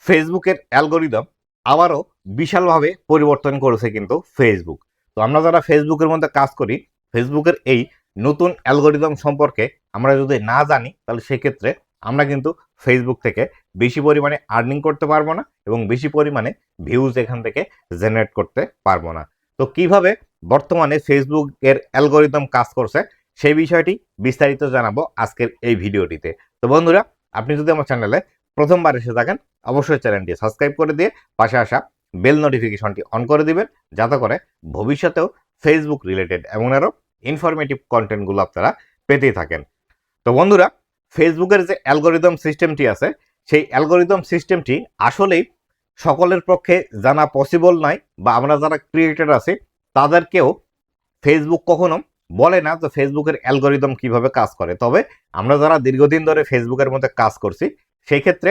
ফেসবুকের অ্যালগরিদম আবারও বিশালভাবে পরিবর্তন করেছে কিন্তু ফেসবুক। তো আমরা যারা ফেসবুকের মধ্যে কাজ করি, ফেসবুকের এই নতুন অ্যালগরিদম সম্পর্কে আমরা যদি না জানি, তাহলে সেক্ষেত্রে আমরা কিন্তু ফেসবুক থেকে বেশি পরিমাণে আর্নিং করতে পারবো না এবং বেশি পরিমাণে ভিউজ এখান থেকে জেনারেট করতে পারবো না। তো কিভাবে বর্তমানে ফেসবুকের অ্যালগরিদম কাজ করছে সেই বিষয়টি বিস্তারিত জানাবো আজকের এই ভিডিওটিতে। তো বন্ধুরা, আপনি যদি আমার চ্যানেলে প্রথমবার এসে থাকেন, অবশ্যই চ্যানেলটি সাবস্ক্রাইব করে দিয়ে পাশে আসা বেল নোটিফিকেশনটি অন করে দিবেন, যাতে করে ভবিষ্যতেও ফেসবুক রিলেটেড এমন আরও ইনফরমেটিভ কন্টেন্টগুলো আপনারা পেতেই থাকেন। তো বন্ধুরা, ফেসবুকের যে অ্যালগরিদম সিস্টেমটি আছে, সেই অ্যালগরিদম সিস্টেমটি আসলেই সকলের পক্ষে জানা পসিবল নয়, বা আমরা যারা ক্রিয়েটর আছি তাদেরকেও ফেসবুক কখনো বলে না যে ফেসবুকের অ্যালগরিদম কিভাবে কাজ করে। তবে আমরা যারা দীর্ঘদিন ধরে ফেসবুকের মধ্যে কাজ করছি, সেই ক্ষেত্রে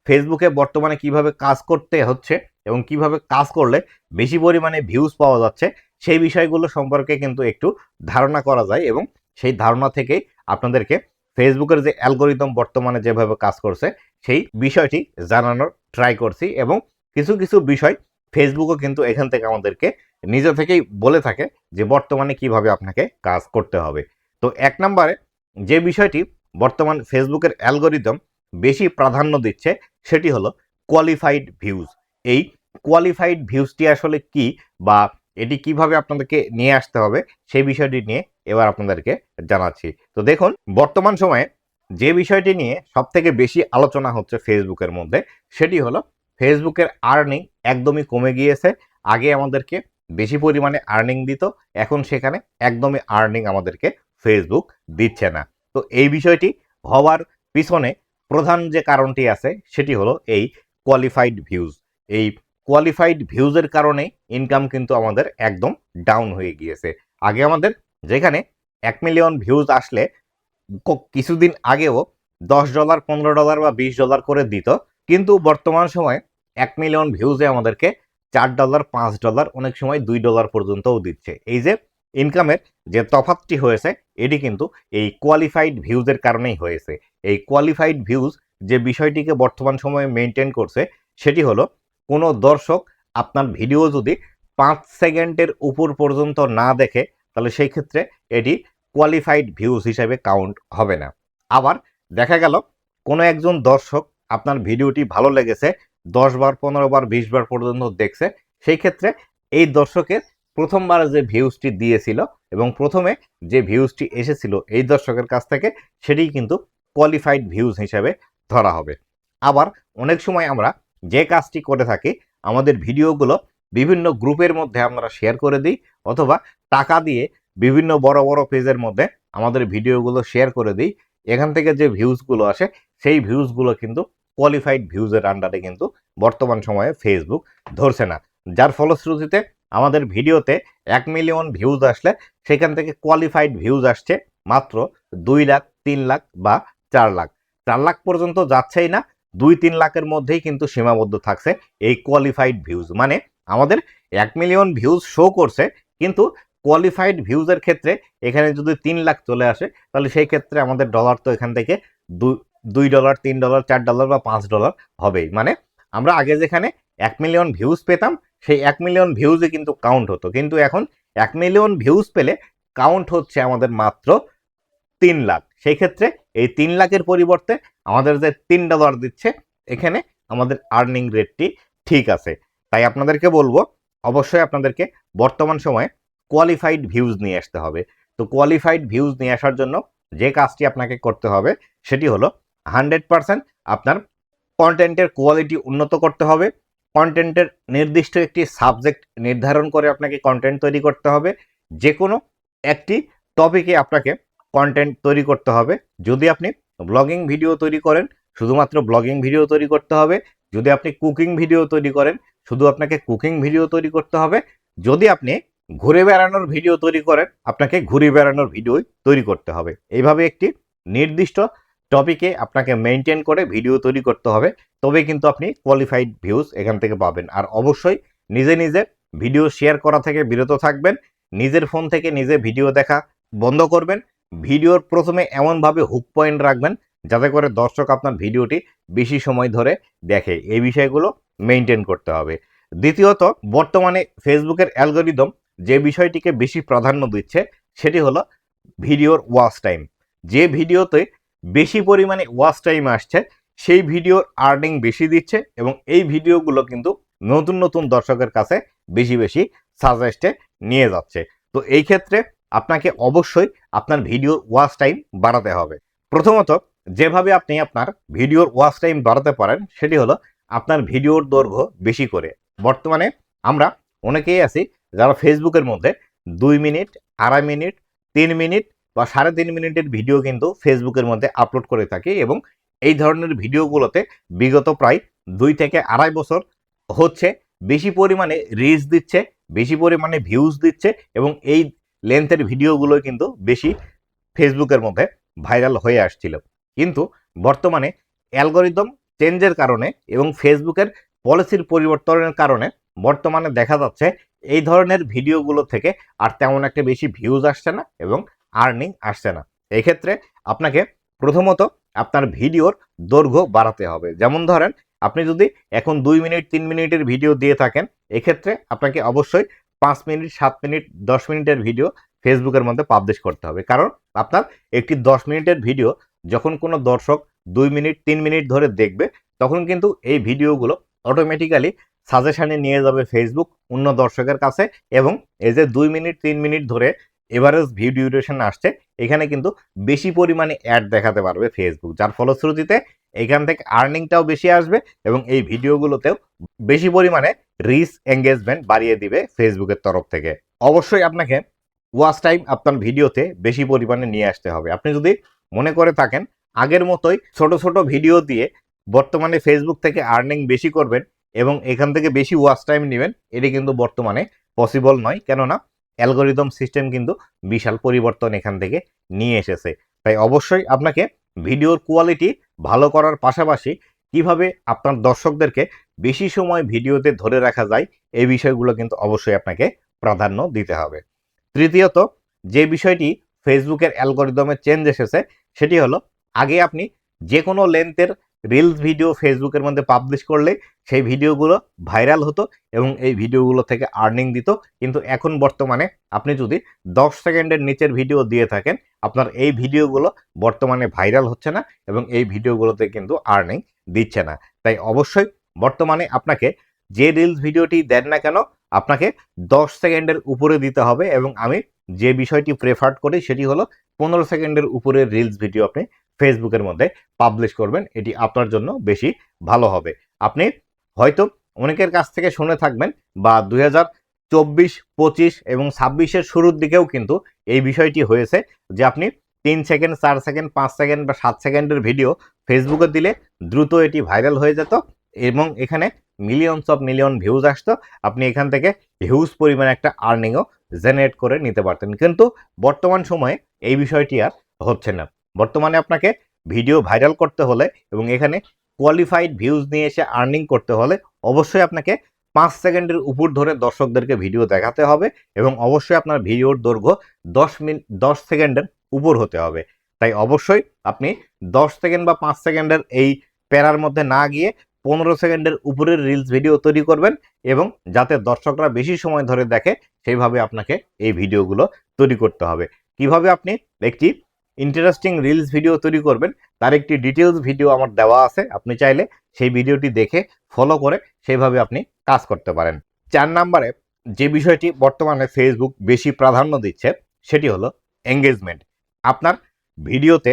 ফেসবুকে বর্তমানে কিভাবে কাজ করতে হচ্ছে এবং কিভাবে কাজ করলে বেশি পরিমাণে ভিউজ পাওয়া যাচ্ছে, সেই বিষয়গুলো সম্পর্কে কিন্তু একটু ধারণা করা যায় এবং সেই ধারণা থেকেই আপনাদেরকে ফেসবুকের যে অ্যালগরিদম বর্তমানে যেভাবে কাজ করছে সেই বিষয়টি জানানোর ট্রাই করছি। এবং কিছু কিছু বিষয় ফেসবুকও কিন্তু এখান থেকে আমাদেরকে নিজে থেকেই বলে থাকে যে বর্তমানে কিভাবে আপনাকে কাজ করতে হবে। তো এক নম্বরে যে বিষয়টি বর্তমান ফেসবুকের অ্যালগরিদম বেশি প্রাধান্য দিচ্ছে, সেটি হলো কোয়ালিফাইড ভিউজ। এই কোয়ালিফাইড ভিউজটি আসলে কি, বা এটি কিভাবে আপনাদেরকে নিয়ে আসতে হবে, সেই বিষয়টি নিয়ে এবার আপনাদেরকে জানাচ্ছি। তো দেখুন, বর্তমান সময়ে যে বিষয়টি নিয়ে সব থেকে বেশি আলোচনা হচ্ছে ফেসবুকের মধ্যে, সেটি হলো ফেসবুকের আর্নিং একদমই কমে গিয়েছে। আগে আমাদেরকে বেশি পরিমাণে আর্নিং দিত, এখন সেখানে একদমই আর্নিং আমাদেরকে ফেসবুক দিচ্ছে না। তো এই বিষয়টি হওয়ার পিছনে প্রধান যে কারণটি আছে সেটি হলো এই কোয়ালিফাইড ভিউজ। এই কোয়ালিফাইড ভিউজের কারণে ইনকাম কিন্তু আমাদের একদম ডাউন হয়ে গিয়েছে। আগে আমাদের যেখানে 1 মিলিয়ন ভিউজ আসলে কিছুদিন আগেও $10, $15 বা $20 করে দিত, কিন্তু বর্তমান সময়ে 1 মিলিয়ন ভিউজে আমাদেরকে $4, $5, অনেক সময় $2 পর্যন্তও দিচ্ছে। এই যে ইনকামের যে তফাৎটি হয়েছে, এটি কিন্তু এই কোয়ালিফাইড ভিউজের কারণেই হয়েছে। এই কোয়ালিফাইড ভিউজ যে বিষয়টিকে বর্তমান সময়ে মেনটেন করছে, সেটি হলো কোনো দর্শক আপনার ভিডিও যদি 5 সেকেন্ডের উপর পর্যন্ত না দেখে, তাহলে সেই ক্ষেত্রে এটি কোয়ালিফাইড ভিউজ হিসেবে কাউন্ট হবে না। আবার দেখা গেল কোনো একজন দর্শক আপনার ভিডিওটি ভালো লেগেছে, 10 বার, 15 বার, 20 বার পর্যন্ত দেখছে, সেই ক্ষেত্রে এই দর্শকের প্রথমবার যে ভিউজটি দিয়েছিল এবং প্রথমে যে ভিউজটি এসেছিল এই দর্শকের কাছ থেকে, সেটি কিন্তু কোয়ালিফাইড ভিউজ হিসেবে ধরা হবে। আবার অনেক সময় আমরা যে কাজটি করে থাকি, আমাদের ভিডিওগুলো বিভিন্ন গ্রুপের মধ্যে আমরা শেয়ার করে দিই, অথবা টাকা দিয়ে বিভিন্ন বড় বড় পেজের মধ্যে আমাদের ভিডিওগুলো শেয়ার করে দিই। এখান থেকে যে ভিউজগুলো আসে, সেই ভিউজগুলো কিন্তু কোয়ালিফাইড ভিউজের আন্ডারে কিন্তু বর্তমান সময়ে ফেসবুক ধরছে না। যার ফলশ্রুতিতে আমাদের ভিডিওতে 1 মিলিয়ন ভিউজ আসলে সেখান থেকে কোয়ালিফাইড ভিউজ আসছে মাত্র 2 লাখ, 3 লাখ বা 4 লাখ। 4 লাখ পর্যন্ত যাচ্ছেই না, 2-3 লাখের মধ্যেই কিন্তু সীমাবদ্ধ থাকছে এই কোয়ালিফাইড ভিউজ। মানে আমাদের 1 মিলিয়ন ভিউজ শো করছে, কিন্তু কোয়ালিফাইড ভিউজের ক্ষেত্রে এখানে যদি 3 লাখ চলে আসে, তাহলে সেই ক্ষেত্রে আমাদের ডলার তো এখান থেকে $2, $3, $4 বা $5 হবেই। মানে আমরা আগে যেখানে 1 মিলিয়ন ভিউজ পেতাম, সেই 1 মিলিয়ন ভিউজে কিন্তু কাউন্ট হতো, কিন্তু এখন 1 মিলিয়ন ভিউজ পেলে কাউন্ট হচ্ছে আমাদের মাত্র 3 লাখ। সেই ক্ষেত্রে এই 3 লাখের পরিবর্তে আমাদের যে $3 দিচ্ছে, এখানে আমাদের আর্নিং রেটটি ঠিক আছে। তাই আপনাদেরকে বলবো, অবশ্যই আপনাদেরকে বর্তমান সময়ে কোয়ালিফাইড ভিউজ নিয়ে আসতে হবে। তো কোয়ালিফাইড ভিউজ নিয়ে আসার জন্য যে কাজটি আপনাকে করতে হবে, সেটি হলো 100% আপনার কন্টেন্টের কোয়ালিটি উন্নত করতে হবে। কন্টেন্টের নির্দিষ্ট একটি সাবজেক্ট নির্ধারণ করে আপনাকে কন্টেন্ট তৈরি করতে হবে। যে কোনো একটি টপিকে আপনাকে কন্টেন্ট তৈরি করতে হবে। যদি আপনি ব্লগিং ভিডিও তৈরি করেন, শুধুমাত্র ব্লগিং ভিডিও তৈরি করতে হবে। যদি আপনি কুকিং ভিডিও তৈরি করেন, শুধু আপনাকে কুকিং ভিডিও তৈরি করতে হবে। যদি আপনি ঘুরে বেড়ানোর ভিডিও তৈরি করেন, আপনাকে ঘুরে বেড়ানোর ভিডিও তৈরি করতে হবে। এইভাবে একটি নির্দিষ্ট টপিকে আপনাকে মেনটেন করে ভিডিও তৈরি করতে হবে, তবে কিন্তু আপনি কোয়ালিফাইড ভিউজ এখান থেকে পাবেন। আর অবশ্যই নিজে নিজে ভিডিও শেয়ার করা থেকে বিরত থাকবেন। নিজের ফোন থেকে নিজে ভিডিও দেখা বন্ধ করবেন। ভিডিওর প্রথমে এমনভাবে হুক পয়েন্ট রাখবেন যাতে করে দর্শক আপনার ভিডিওটি বেশি সময় ধরে দেখে। এই বিষয়গুলো মেনটেন করতে হবে। দ্বিতীয়ত, বর্তমানে ফেসবুকের অ্যালগরিদম যে বিষয়টিকে বেশি প্রাধান্য দিচ্ছে সেটি হলো ভিডিওর ওয়াচ টাইম। যে ভিডিওতে বেশি পরিমাণে ওয়াচ টাইম আসছে সেই ভিডিওর আর্নিং বেশি দিচ্ছে এবং এই ভিডিওগুলো কিন্তু নতুন নতুন দর্শকের কাছে বেশি বেশি সাজেস্টে নিয়ে যাচ্ছে। তো এই ক্ষেত্রে আপনাকে অবশ্যই আপনার ভিডিওর ওয়াচ টাইম বাড়াতে হবে। প্রথমত, যেভাবে আপনি আপনার ভিডিওর ওয়াচ টাইম বাড়াতে পারেন সেটি হলো আপনার ভিডিওর দৈর্ঘ্য বেশি করে। বর্তমানে আমরা অনেকেই আছি যারা ফেসবুকের মধ্যে 2 মিনিট, 2.5 মিনিট, 3 মিনিট বা 3.5 মিনিটের ভিডিও কিন্তু ফেসবুকের মধ্যে আপলোড করে থাকি এবং এই ধরনের ভিডিওগুলোতে বিগত প্রায় 2 থেকে 2.5 বছর হচ্ছে বেশি পরিমাণে রিচ দিচ্ছে, বেশি পরিমাণে ভিউজ দিচ্ছে এবং এই লেন্থের ভিডিওগুলো কিন্তু বেশি ফেসবুকের মধ্যে ভাইরাল হয়ে আসছিল। কিন্তু বর্তমানে অ্যালগরিদম চেঞ্জের কারণে এবং ফেসবুকের পলিসির পরিবর্তনের কারণে বর্তমানে দেখা যাচ্ছে এই ধরনের ভিডিওগুলো থেকে আর তেমন একটা বেশি ভিউজ আসছে না এবং আর্নিং আসছে না। এক্ষেত্রে আপনাকে প্রথমত আপনার ভিডিওর দৈর্ঘ্য বাড়াতে হবে। যেমন ধরেন, আপনি যদি এখন 2 মিনিট 3 মিনিটের ভিডিও দিয়ে থাকেন, এক্ষেত্রে আপনাকে অবশ্যই 5 মিনিট, 7 মিনিট, 10 মিনিটের ভিডিও ফেসবুকের মধ্যে পাবলিশ করতে হবে। কারণ আপনার একটি 10 মিনিটের ভিডিও যখন কোনো দর্শক 2 মিনিট 3 মিনিট ধরে দেখবে তখন কিন্তু এই ভিডিওগুলো অটোমেটিক্যালি সাজেশনে নিয়ে যাবে ফেসবুক অন্য দর্শকের কাছে এবং এই যে 2 মিনিট 3 মিনিট ধরে এভারেজ ভিউ ডিউরেশন আসছে, এখানে কিন্তু বেশি পরিমাণে অ্যাড দেখাতে পারবে ফেসবুক, যার ফলশ্রুতিতে এখান থেকে আর্নিংটাও বেশি আসবে এবং এই ভিডিওগুলোতেও বেশি পরিমাণে রিচ এঙ্গেজমেন্ট বাড়িয়ে দিবে ফেসবুকের তরফ থেকে। অবশ্যই আপনাকে ওয়াচ টাইম আপনার ভিডিওতে বেশি পরিমাণে নিয়ে আসতে হবে। আপনি যদি মনে করে থাকেন আগের মতোই ছোট ছোট ভিডিও দিয়ে বর্তমানে ফেসবুক থেকে আর্নিং বেশি করবেন এবং এখান থেকে বেশি ওয়াচ টাইম নেবেন, এটি কিন্তু বর্তমানে পসিবল নয়। কেননা অ্যালগরিদম সিস্টেম কিন্তু বিশাল পরিবর্তন এখান থেকে নিয়ে এসেছে। তাই অবশ্যই আপনাকে ভিডিওর কোয়ালিটি ভালো করার পাশাপাশি কিভাবে আপনার দর্শকদেরকে বেশি সময় ভিডিওতে ধরে রাখা যায় এই বিষয়গুলো কিন্তু অবশ্যই আপনাকে প্রাধান্য দিতে হবে। তৃতীয়ত, যে বিষয়টি ফেসবুকের অ্যালগরিদমে চেঞ্জ এসেছে সেটি হলো আগে আপনি যে কোনো লেন্থের রিলস ভিডিও ফেসবুকের মধ্যে পাবলিশ করলে সেই ভিডিওগুলো ভাইরাল হতো এবং এই ভিডিওগুলো থেকে আর্নিং দিত। কিন্তু এখন বর্তমানে আপনি যদি 10 সেকেন্ডের নিচের ভিডিও দিয়ে থাকেন আপনার এই ভিডিওগুলো বর্তমানে ভাইরাল হচ্ছে না এবং এই ভিডিওগুলোতে কিন্তু আর্নিং দিচ্ছে না। তাই অবশ্যই বর্তমানে আপনাকে যে রিলস ভিডিওটি দেন না কেন আপনাকে 10 সেকেন্ডের উপরে দিতে হবে এবং আমি যে বিষয়টি প্রেফার করি সেটি হলো 15 সেকেন্ডের উপরে রিলস ভিডিও আপনি ফেসবুকের মধ্যে পাবলিশ করবেন, এটি আপনার জন্য বেশি ভালো হবে। আপনি হয়তো অনেকের কাছ থেকে শুনে থাকবেন বা 2024, 25 এবং 26-এর শুরুর দিকেও কিন্তু এই বিষয়টি হয়েছে যে আপনি 3 সেকেন্ড, 4 সেকেন্ড, 5 সেকেন্ড বা 7 সেকেন্ডের ভিডিও ফেসবুকে দিলে দ্রুত এটি ভাইরাল হয়ে যেত এবং এখানে মিলিয়নস অফ মিলিয়ন ভিউজ আসতো। আপনি এখান থেকে হিউজ পরিমাণে একটা আর্নিংও জেনারেট করে নিতে পারতেন। কিন্তু বর্তমান সময়ে এই বিষয়টি আর হচ্ছে না। বর্তমানে আপনাকে ভিডিও ভাইরাল করতে হলে এবং এখানে কোয়ালিফাইড ভিউজ নিয়ে এসে আর্নিং করতে হলে অবশ্যই আপনাকে 5 সেকেন্ডের উপর ধরে দর্শকদেরকে ভিডিও দেখাতে হবে এবং অবশ্যই আপনার ভিডিওর দৈর্ঘ্য 10 সেকেন্ডের উপর হতে হবে। তাই অবশ্যই আপনি 10 সেকেন্ড বা 5 সেকেন্ডের এই প্যারার মধ্যে না গিয়ে 15 সেকেন্ডের উপরের রিলস ভিডিও তৈরি করবেন এবং যাতে দর্শকরা বেশি সময় ধরে দেখে সেইভাবে আপনাকে এই ভিডিওগুলো তৈরি করতে হবে। কিভাবে আপনি একটি ইন্টারেস্টিং রিলস ভিডিও তৈরি করবেন তার একটি ডিটেলস ভিডিও আমার দেওয়া আছে, আপনি চাইলে সেই ভিডিওটি দেখে ফলো করে সেইভাবে আপনি কাজ করতে পারেন। 4 নম্বরে যে বিষয়টি বর্তমানে ফেসবুক বেশি প্রাধান্য দিচ্ছে সেটি হলো এঙ্গেজমেন্ট। আপনার ভিডিওতে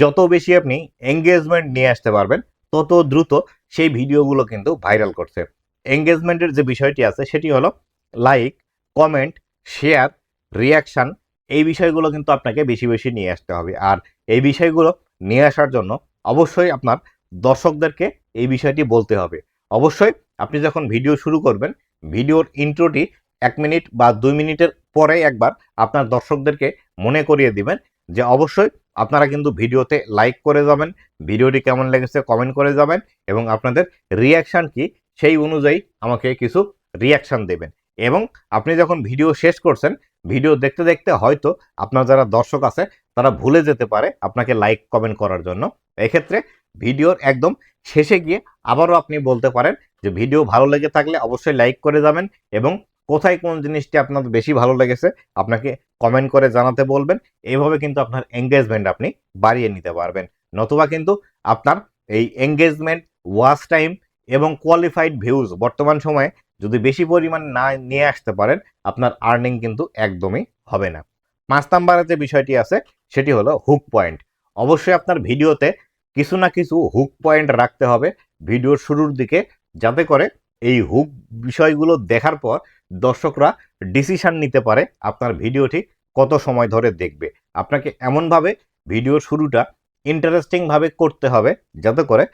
যত বেশি আপনি এঙ্গেজমেন্ট নিয়ে আসতে পারবেন তত দ্রুত সেই ভিডিওগুলো কিন্তু ভাইরাল করছে। এঙ্গেজমেন্টের যে বিষয়টি আছে সেটি হলো লাইক, কমেন্ট, শেয়ার, রিয়াকশান, এই বিষয়গুলো কিন্তু আপনাকে বেশি বেশি নিয়ে আসতে হবে। আর এই বিষয়গুলো নিয়ে আসার জন্য অবশ্যই আপনার দর্শকদেরকে এই বিষয়টি বলতে হবে। অবশ্যই আপনি যখন ভিডিও শুরু করবেন ভিডিওর ইন্ট্রোটি 1 মিনিট বা 2 মিনিটের পরে একবার আপনার দর্শকদেরকে মনে করিয়ে দিবেন যে অবশ্যই আপনারা কিন্তু ভিডিওতে লাইক করে যাবেন, ভিডিওটি কেমন লেগেছে কমেন্ট করে যাবেন এবং আপনাদের রিয়াকশান কি সেই অনুযায়ী আমাকে কিছু রিয়াকশান দেবেন। এবং আপনি যখন ভিডিও শেষ করছেন ভিডিও দেখতে দেখতে হয়তো আপনার যারা দর্শক আছে তারা ভুলে যেতে পারে আপনাকে লাইক কমেন্ট করার জন্য। এক্ষেত্রে ভিডিওর একদম শেষে গিয়ে আবারও আপনি বলতে পারেন যে ভিডিও ভালো লেগে থাকলে অবশ্যই লাইক করে যাবেন এবং কোথায় কোন জিনিসটি আপনার বেশি ভালো লেগেছে আপনাকে কমেন্ট করে জানাতে বলবেন। এইভাবে কিন্তু আপনার এঙ্গেজমেন্ট আপনি বাড়িয়ে নিতে পারবেন। নতুবা কিন্তু আপনার এই এঙ্গেজমেন্ট, ওয়াচ টাইম এবং কোয়ালিফাইড ভিউজ বর্তমান সময়ে যদি বেশি পরিমাণ না নিয়ে আসতে পারেন, আপনার আর্নিং কিন্তু একদমই হবে না। 5 নাম্বারে যে বিষয়টি আছে সেটি হলো হুক পয়েন্ট। অবশ্যই আপনার ভিডিওতে কিছু না কিছু হুক পয়েন্ট রাখতে হবে ভিডিওর শুরুর দিকে, যাতে করে এই হুক বিষয়গুলো দেখার পর দর্শকরা ডিসিশন নিতে পারে আপনার ভিডিওটি কত সময় ধরে দেখবে। আপনাকে এমনভাবে ভিডিওর শুরুটা ইন্টারেস্টিংভাবে করতে হবে যাতে করে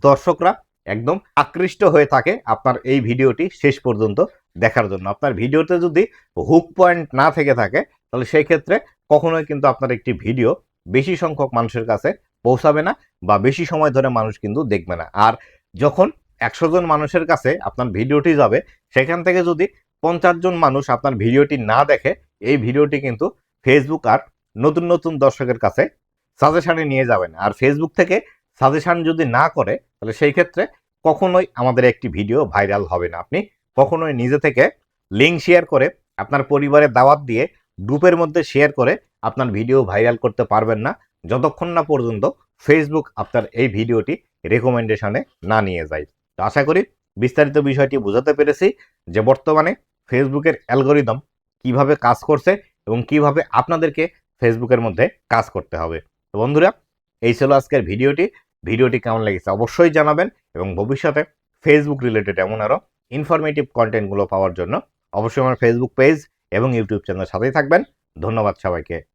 দর্শকরা একদম আকৃষ্ট হয়ে থাকে আপনার এই ভিডিওটি শেষ পর্যন্ত দেখার জন্য। আপনার ভিডিওতে যদি হুক পয়েন্ট না থেকে থাকে তাহলে সেই ক্ষেত্রে কখনোই কিন্তু আপনার একটি ভিডিও বেশি সংখ্যক মানুষের কাছে পৌঁছাবে না বা বেশি সময় ধরে মানুষ কিন্তু দেখবে না। আর যখন 100 জন মানুষের কাছে আপনার ভিডিওটি যাবে, সেখান থেকে যদি 50 জন মানুষ আপনার ভিডিওটি না দেখে, এই ভিডিওটি কিন্তু ফেসবুক আর নতুন নতুন দর্শকের কাছে সাজেশনে নিয়ে যাবেন। আর ফেসবুক থেকে সাজেশন যদি না করে তাহলে সেই ক্ষেত্রে কখনোই আমাদের একটি ভিডিও ভাইরাল হবে না। আপনি কখনোই নিজে থেকে লিঙ্ক শেয়ার করে আপনার পরিবারের দাওয়াত দিয়ে গ্রুপের মধ্যে শেয়ার করে আপনার ভিডিও ভাইরাল করতে পারবেন না যতক্ষণ না পর্যন্ত ফেসবুক আপনার এই ভিডিওটি রেকমেন্ডেশনে না নিয়ে যায়। তো আশা করি বিস্তারিত বিষয়টি বোঝাতে পেরেছি যে বর্তমানে ফেসবুকের অ্যালগরিদম কিভাবে কাজ করছে এবং কিভাবে আপনাদেরকে ফেসবুকের মধ্যে কাজ করতে হবে। তো বন্ধুরা, এই ছিল আজকের ভিডিওটি কেমন লেগেছে অবশ্যই জানাবেন এবং ভবিষ্যতে ফেসবুক রিলেটেড এমন আরও ইনফরমেটিভ কন্টেন্টগুলো পাওয়ার জন্য অবশ্যই আমার ফেসবুক পেজ এবং ইউটিউব চ্যানেলের সাথেই থাকবেন। ধন্যবাদ সবাইকে।